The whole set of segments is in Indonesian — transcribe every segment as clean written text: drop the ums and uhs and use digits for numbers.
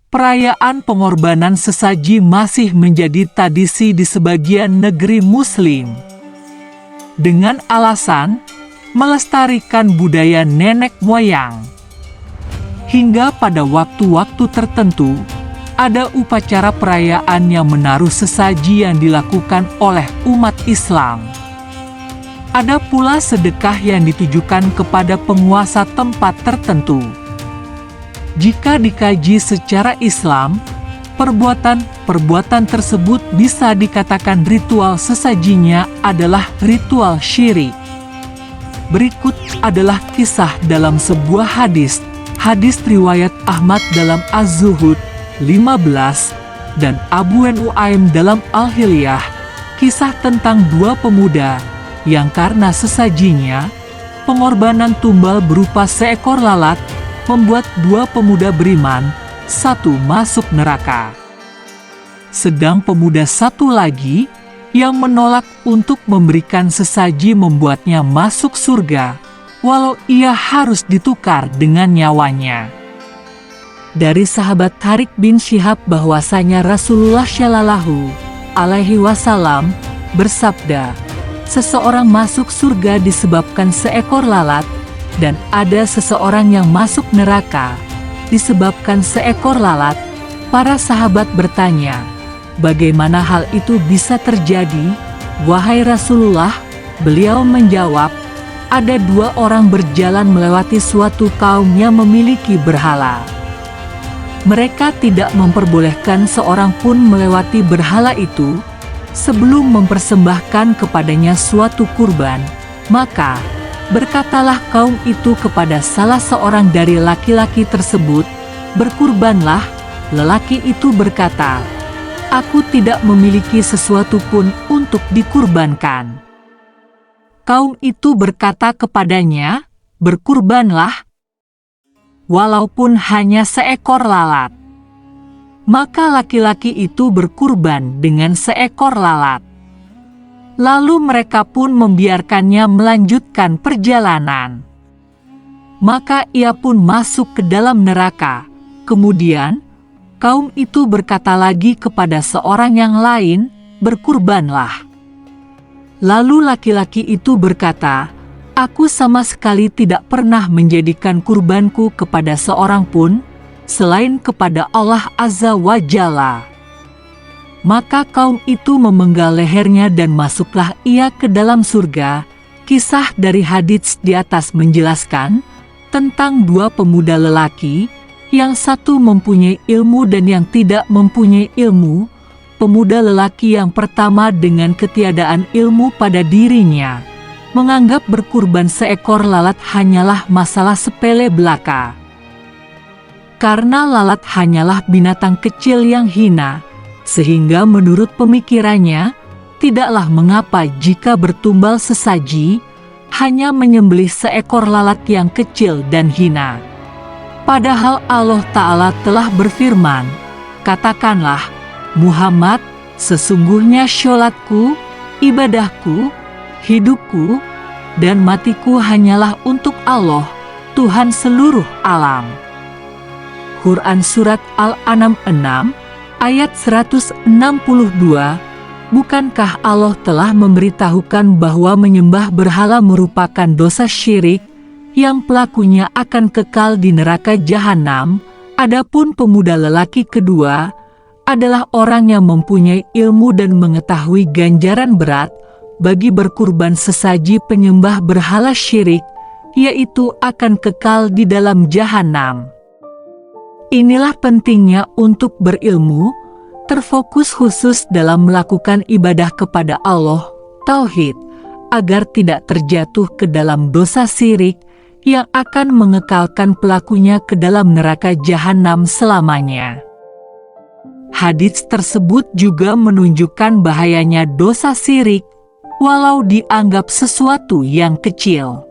Perayaan pengorbanan sesaji masih menjadi tradisi di sebagian negeri Muslim, dengan alasan melestarikan budaya nenek moyang. Hingga pada waktu-waktu tertentu, ada upacara perayaan yang menaruh sesaji yang dilakukan oleh umat Islam. Ada pula sedekah yang ditujukan kepada penguasa tempat tertentu. Jika dikaji secara Islam, perbuatan tersebut bisa dikatakan ritual sesajinya adalah ritual syirik. Berikut adalah kisah dalam sebuah hadis riwayat Ahmad dalam Az-Zuhud 15 dan Abu Nuaim dalam Al-Hilyah, kisah tentang dua pemuda yang karena sesajinya, pengorbanan tumbal berupa seekor lalat, membuat dua pemuda beriman, satu masuk neraka. Sedang pemuda satu lagi yang menolak untuk memberikan sesaji membuatnya masuk surga, walau ia harus ditukar dengan nyawanya. Dari sahabat Tariq bin Syihab bahwasanya Rasulullah Shallallahu Alaihi Wasallam bersabda, seseorang masuk surga disebabkan seekor lalat, dan ada seseorang yang masuk neraka disebabkan seekor lalat. Para sahabat bertanya, bagaimana hal itu bisa terjadi, wahai Rasulullah? Beliau menjawab, ada dua orang berjalan melewati suatu kaum yang memiliki berhala. Mereka tidak memperbolehkan seorang pun melewati berhala itu sebelum mempersembahkan kepadanya suatu kurban. Maka berkatalah kaum itu kepada salah seorang dari laki-laki tersebut, berkurbanlah. Lelaki itu berkata, aku tidak memiliki sesuatu pun untuk dikurbankan. Kaum itu berkata kepadanya, berkurbanlah, walaupun hanya seekor lalat. Maka laki-laki itu berkurban dengan seekor lalat. Lalu mereka pun membiarkannya melanjutkan perjalanan. Maka ia pun masuk ke dalam neraka. Kemudian, kaum itu berkata lagi kepada seorang yang lain, berkurbanlah. Lalu laki-laki itu berkata, aku sama sekali tidak pernah menjadikan kurbanku kepada seorang pun, selain kepada Allah Azza wa Jalla. Maka kaum itu memenggal lehernya dan masuklah ia ke dalam surga. Kisah dari hadits di atas menjelaskan tentang dua pemuda lelaki, yang satu mempunyai ilmu dan yang tidak mempunyai ilmu. Pemuda lelaki yang pertama dengan ketiadaan ilmu pada dirinya, menganggap berkurban seekor lalat hanyalah masalah sepele belaka. Karena lalat hanyalah binatang kecil yang hina, sehingga menurut pemikirannya, tidaklah mengapa jika bertumbal sesaji, hanya menyembelih seekor lalat yang kecil dan hina. Padahal Allah Ta'ala telah berfirman, katakanlah, Muhammad, sesungguhnya syolatku, ibadahku, hidupku, dan matiku hanyalah untuk Allah, Tuhan seluruh alam. Quran Surat Al-An'am 6, Ayat 162, bukankah Allah telah memberitahukan bahwa menyembah berhala merupakan dosa syirik yang pelakunya akan kekal di neraka jahanam? Adapun pemuda lelaki kedua adalah orang yang mempunyai ilmu dan mengetahui ganjaran berat bagi berkurban sesaji penyembah berhala syirik, yaitu akan kekal di dalam jahanam. Inilah pentingnya untuk berilmu, terfokus khusus dalam melakukan ibadah kepada Allah, tauhid, agar tidak terjatuh ke dalam dosa syirik yang akan mengekalkan pelakunya ke dalam neraka jahanam selamanya. Hadits tersebut juga menunjukkan bahayanya dosa syirik, walau dianggap sesuatu yang kecil.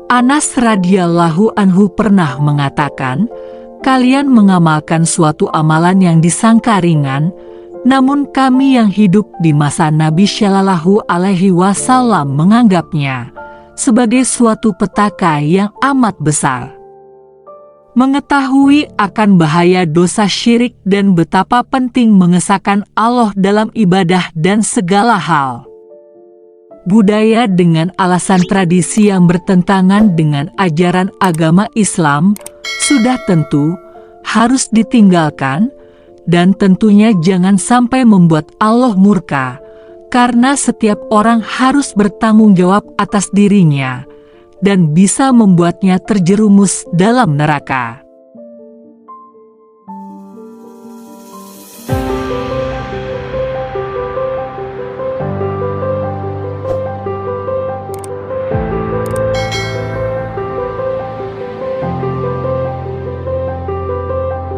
Anas radhiyallahu anhu pernah mengatakan, kalian mengamalkan suatu amalan yang disangka ringan, Namun kami yang hidup di masa Nabi Shallallahu Alaihi Wasallam menganggapnya sebagai suatu petaka yang amat besar. Mengetahui akan bahaya dosa syirik dan betapa penting mengesahkan Allah dalam ibadah dan segala hal. Budaya dengan alasan tradisi yang bertentangan dengan ajaran agama Islam sudah tentu harus ditinggalkan, dan tentunya jangan sampai membuat Allah murka, karena setiap orang harus bertanggung jawab atas dirinya dan bisa membuatnya terjerumus dalam neraka.